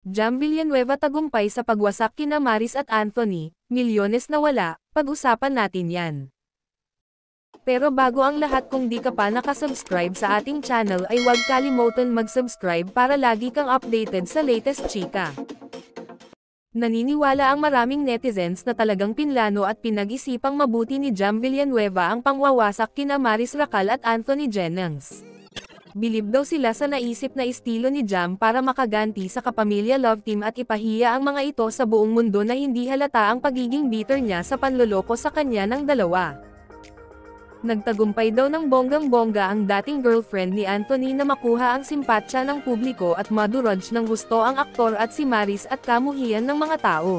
Jam Villanueva tagumpay sa pagwasak kina Maris at Anthony, milyones na wala, pag-usapan natin yan. Pero bago ang lahat, kung di ka pa nakasubscribe sa ating channel ay huwag kalimutan mag-subscribe para lagi kang updated sa latest chika. Naniniwala ang maraming netizens na talagang pinlano at pinag-isipang mabuti ni Jam Villanueva ang pangwawasak kina Maris Racal at Anthony Jennings. Bilib daw sila sa naisip na estilo ni Jam para makaganti sa kapamilya love team at ipahiya ang mga ito sa buong mundo na hindi halata ang pagiging bitter niya sa panloloko sa kanya ng dalawa. Nagtagumpay daw ng bonggang-bongga ang dating girlfriend ni Anthony na makuha ang simpatsya ng publiko at madurudge ng gusto ang aktor at si Maris at kamuhian ng mga tao.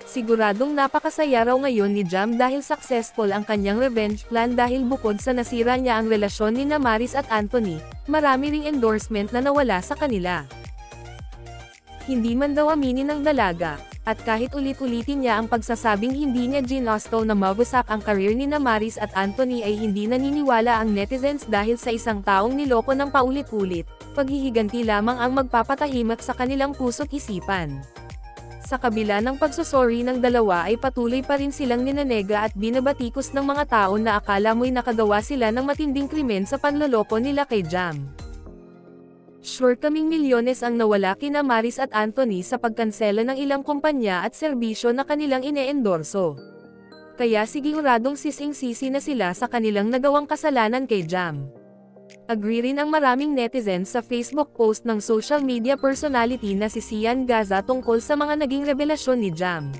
Siguradong napakasaya raw ngayon ni Jam dahil successful ang kanyang revenge plan dahil bukod sa nasira niya ang relasyon ni Maris at Anthony, marami ring endorsement na nawala sa kanila. Hindi man daw aminin ng dalaga, at kahit ulit-ulitin niya ang pagsasabing hindi niya ginusto na mawasak ang career ni Maris at Anthony ay hindi naniniwala ang netizens dahil sa isang taong niloko ng paulit-ulit, paghihiganti lamang ang magpapatahimik sa kanilang puso't isipan. Sa kabila ng pagsusori ng dalawa ay patuloy pa rin silang ninanega at binabatikos ng mga tao na akala mo'y nakagawa sila ng matinding krimen sa panloloko nila kay Jam. Sure kaming milyones ang nawala kina Maris at Anthony sa pagkansela ng ilang kumpanya at serbisyo na kanilang ine-endorso. Kaya siguradong sising-sisi na sila sa kanilang nagawang kasalanan kay Jam. Agree rin ang maraming netizens sa Facebook post ng social media personality na si Sian Gaza tungkol sa mga naging revelasyon ni Jam.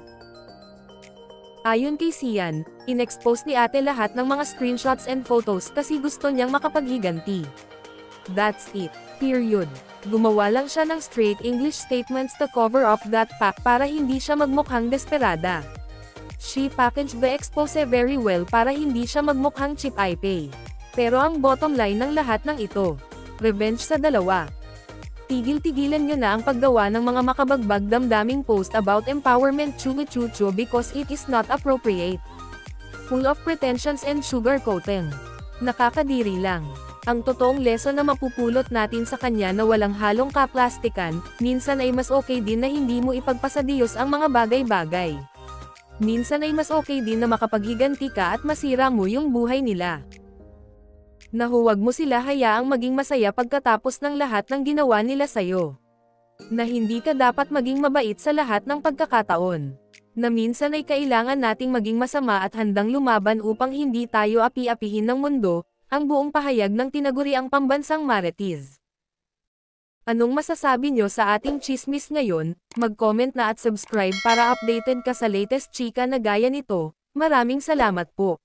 Ayon kay Sian, inexpose ni ate lahat ng mga screenshots and photos kasi gusto niyang makapaghiganti. That's it. Period. Gumawa lang siya ng straight English statements to cover up that fact para hindi siya magmukhang desperada. She packaged the expose very well para hindi siya magmukhang cheap pay. Pero ang bottom line ng lahat ng ito, revenge sa dalawa. Tigil-tigilan nyo na ang paggawa ng mga makabagbag damdaming post about empowerment chuchu because it is not appropriate. Full of pretensions and sugarcoating. Nakakadiri lang. Ang totoong lesson na mapupulot natin sa kanya na walang halong kaplastikan, minsan ay mas okay din na hindi mo ipagpasadiyos ang mga bagay-bagay. Minsan ay mas okay din na makapaghiganti ka at masira mo yung buhay nila. Na huwag mo sila hayaang maging masaya pagkatapos ng lahat ng ginawa nila sayo. Na hindi ka dapat maging mabait sa lahat ng pagkakataon. Na minsan ay kailangan nating maging masama at handang lumaban upang hindi tayo api-apihin ng mundo, ang buong pahayag ng tinaguriang pambansang Marites. Anong masasabi nyo sa ating chismis ngayon? Mag-comment na at subscribe para updated ka sa latest chika na gaya nito. Maraming salamat po.